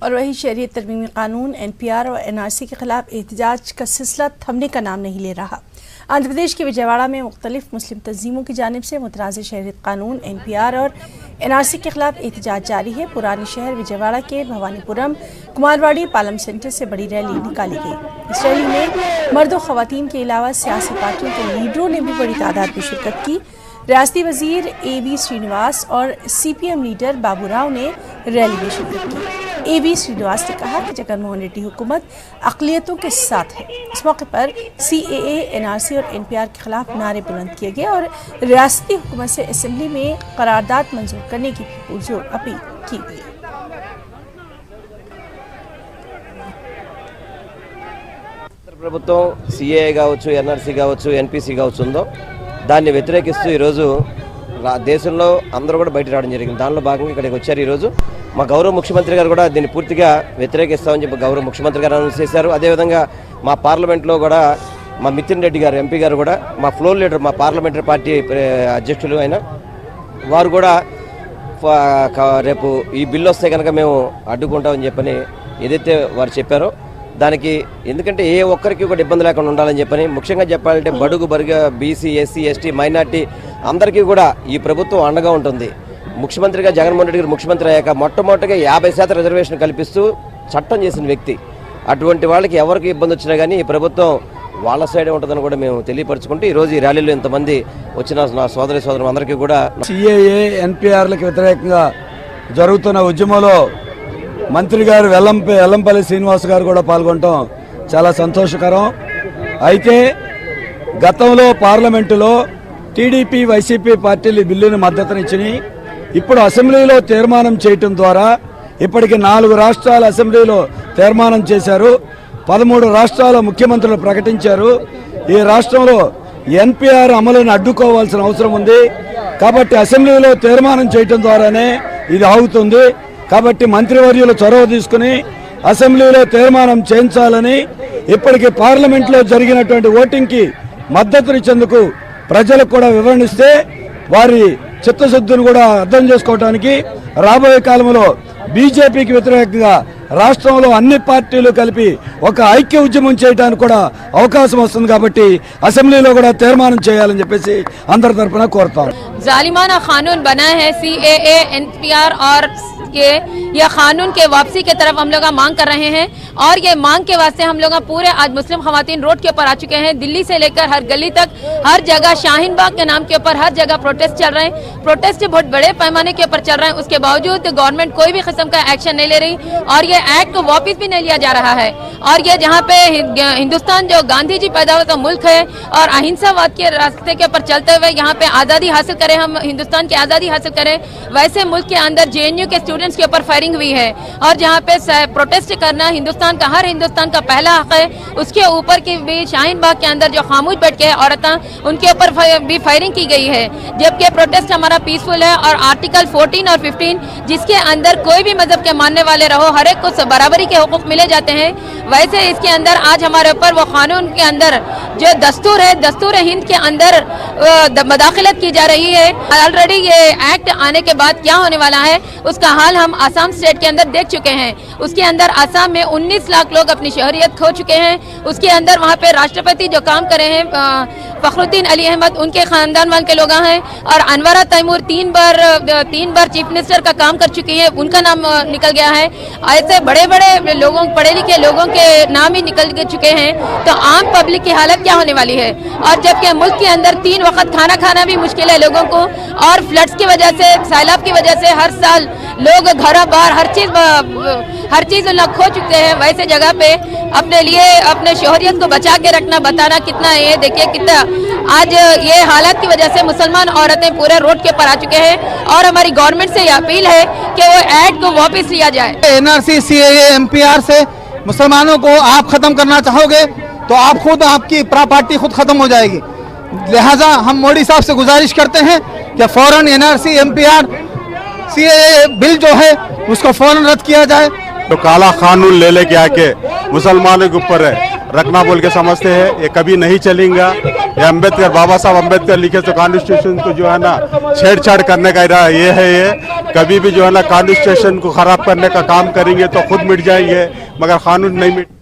और वही शहरियत तरमीमी कानून NPR और NRC के खिलाफ एहतजाज का सिलसिला थमने का नाम नहीं ले रहा। आंध्र प्रदेश के विजयवाड़ा में मुख्तलिफ मुस्लिम तंजीमों की जानिब से मुतराज़िर शहरियत कानून NPR और NRC के खिलाफ एहतजाज जारी है। पुरानी शहर विजयवाड़ा के भवानीपुरम कुमारवाड़ी पालम सेंटर से बड़ी रैली निकाली गई। इस रैली में मर्द और खवातीन के अलावा सियासी पार्टियों के लीडरों ने भी बड़ी तादाद में शिरकत की। रियासती वजीर AV श्रीनिवास और CPM लीडर बाबू राव ने रैली में शिरकत की। AV श्रीनिवास ने कहा कि जगनमोहन रेड्डी हुकूमत अक़लियतों के साथ है। इस मौके पर CAA, NRC और NPR के खिलाफ नारे बुलंद किए गए और रियासती हुकूमत से असेंबली में करारदाद मंजूर करने की पुरजोर अपील की गई। ప్రభుత్వం CAA కావచ్చు, NRC కావచ్చు, NPC కావచ్చు ఉందో దాన్ని వ్యతిరేకిస్తూ ఈరోజు దేశంలో అందరూ కూడా బయట రావడం జరిగింది। దానిలో భాగంగా ఇక్కడికి వచ్చారు। ఈరోజు మా గౌరవ ముఖ్యమంత్రి గారు కూడా దీన్ని పూర్తిగా వ్యతిరేకిస్తామని చెప్పి గౌరవ ముఖ్యమంత్రి గారు అనౌన్స్ చేశారు। అదేవిధంగా మా పార్లమెంట్లో కూడా మా మితిన్ రెడ్డి గారు MP గారు కూడా మా ఫ్లోర్ లీడర్ మా పార్లమెంటరీ పార్టీ అధ్యక్షులు అయిన వారు కూడా రేపు ఈ బిల్లు వస్తే కనుక మేము అడ్డుకుంటామని చెప్పని ఏదైతే వారు చెప్పారో దానికి ఎందుకంటే ఏ ఒక్కరికి కూడా ఇబ్బంది లేకుండా ఉండాలని చెప్పని ముఖ్యంగా చెప్పాలంటే బడుగు బరుగ BC, SC, ST, మైనార్టీ అందరికీ కూడా ఈ ప్రభుత్వం అండగా ఉంటుంది। ముఖ్యమంత్రిగా జగన్మోహన్ రెడ్డి గారు ముఖ్యమంత్రి అయ్యాక మొట్టమొదటిగా 50% రిజర్వేషన్ కల్పిస్తూ చట్టం చేసిన వ్యక్తి। అటువంటి వాళ్ళకి ఎవరికి ఇబ్బంది వచ్చినా కానీ ఈ ప్రభుత్వం వాళ్ళ సైడే ఉంటుందని కూడా మేము తెలియపరచుకుంటూ ఈరోజు ఈ ర్యాలీలో ఇంతమంది వచ్చిన నా సోదరి సోదరులందరికీ కూడా CAA, NPRలకు వ్యతిరేకంగా జరుగుతున్న ఉద్యమంలో మంత్రి గారు వెల్లంపల్లి శ్రీనివాస్ గారు కూడా పాల్గొనడం చాలా సంతోషకరం। అయితే గతంలో పార్లమెంటులో TDP, YCP పార్టీలు బిల్లుని మద్దతునిచ్చినాయి। ఇప్పుడు అసెంబ్లీలో తీర్మానం చేయటం ద్వారా ఇప్పటికి 4 రాష్ట్రాల అసెంబ్లీలో తీర్మానం చేశారు। 13 రాష్ట్రాల ముఖ్యమంత్రులు ప్రకటించారు। ఈ రాష్ట్రంలో NPR అమలును అడ్డుకోవాల్సిన అవసరం ఉంది కాబట్టి అసెంబ్లీలో తీర్మానం చేయటం ద్వారానే ఇది ఆగుతుంది। కాబట్టి మంత్రివర్యులు చొరవ తీసుకుని అసెంబ్లీలో తీర్మానం చేయించాలని ఇప్పటికి పార్లమెంట్లో జరిగినటువంటి ఓటింగ్కి మద్దతునిచ్చేందుకు ప్రజలకు కూడా వివరణిస్తే వారి చిత్తశుద్ధిని కూడా అర్థం చేసుకోవడానికి రాబోయే కాలంలో బీజేపీకి వ్యతిరేకంగా రాష్ట్రంలో అన్ని పార్టీలు కలిపి ఒక ఐక్య ఉద్యమం చేయడానికి కూడా అవకాశం వస్తుంది కాబట్టి అసెంబ్లీలో కూడా తీర్మానం చేయాలని చెప్పేసి అందరి తరపున కోరుతాం। जालिमाना कानून बना है CAA, NPR और ये कानून के वापसी के तरफ हम लोग मांग कर रहे हैं और ये मांग के वास्ते हम लोग पूरे आज मुस्लिम खवातीन रोड के ऊपर आ चुके हैं। दिल्ली से लेकर हर गली तक हर जगह शाहीन बाग के नाम के ऊपर हर जगह प्रोटेस्ट चल रहे हैं। प्रोटेस्ट बहुत बड़े पैमाने के ऊपर चल रहे हैं। उसके बावजूद गवर्नमेंट कोई भी किस्म का एक्शन नहीं ले रही और ये एक्ट को वापस भी नहीं लिया जा रहा है। और ये जहाँ पे हिंदुस्तान जो गांधी जी पैदा हुआ मुल्क है और अहिंसावाद के रास्ते के ऊपर चलते हुए यहाँ पे आज़ादी हासिल करें, हम हिंदुस्तान की आज़ादी हासिल करें, वैसे मुल्क के अंदर JNU के स्टूडेंट्स के ऊपर फायरिंग हुई है और जहाँ पे प्रोटेस्ट करना हिंदुस्तान का हर हिंदुस्तान का पहला हक है। उसके ऊपर की भी शाहीन बाग के अंदर जो खामोश बैठ के औरतें उनके ऊपर भी फायरिंग की गई है, जबकि प्रोटेस्ट हमारा पीसफुल है। और आर्टिकल 14 और 15 जिसके अंदर कोई भी मजहब के मानने वाले रहो हर एक को बराबरी के हुकूक मिले जाते हैं, वैसे इसके अंदर आज हमारे ऊपर वो कानून के अंदर जो दस्तूर है, दस्तूर हिंद के अंदर मदाखिलत की जा रही है। ऑलरेडी ये एक्ट आने के बाद क्या होने वाला है उसका हाल हम आसाम स्टेट के अंदर देख चुके हैं। उसके अंदर आसाम में 19 लाख लोग अपनी शहरियत खो चुके हैं। उसके अंदर वहाँ पे राष्ट्रपति जो काम करे हैं फखरुद्दीन अली अहमद उनके खानदान वाले के लोग हैं और अनवरा तैमूर 3 बार चीफ मिनिस्टर का काम कर चुकी है, उनका नाम निकल गया है। ऐसे बड़े बड़े लोगों, पढ़े लिखे लोगों के नाम ही निकल चुके हैं, तो आम पब्लिक की हालत क्या होने वाली है। और जबकि मुल्क के अंदर 3 वक्त खाना खाना भी मुश्किल है लोगों को और फ्लड्स की वजह से, सैलाब की वजह से हर साल लोग घर बार हर चीज लोग खो चुके हैं। वैसे जगह पे अपने लिए अपने शोहरियत को बचा के रखना बताना कितना, ये देखिए कितना आज ये हालत की वजह से मुसलमान औरतें पूरे रोड के ऊपर आ चुके हैं और हमारी गवर्नमेंट से ये अपील है कि वो एक्ट को वापस लिया जाए। NRC, CAA, NPR से मुसलमानों को आप खत्म करना चाहोगे तो आप खुद, आपकी प्रॉपर्टी खुद खत्म हो जाएगी। लिहाजा हम मोदी साहब से गुजारिश करते हैं कि फौरन NRC, NPR, CAA बिल जो है उसको फौरन रद्द किया जाए। तो काला कानून ले लेके आके मुसलमानों के ऊपर रखना बोल के समझते हैं, ये कभी नहीं चलेगा। ये अम्बेडकर, बाबा साहब अम्बेडकर लिखे तो कॉन्स्टिट्यूशन को जो है ना छेड़छाड़ करने का इरादा ये है। ये कभी भी जो है ना कॉन्स्टिट्यूशन को खराब करने का काम करेंगे तो खुद मिट जाएंगे, मगर कानून नहीं मिट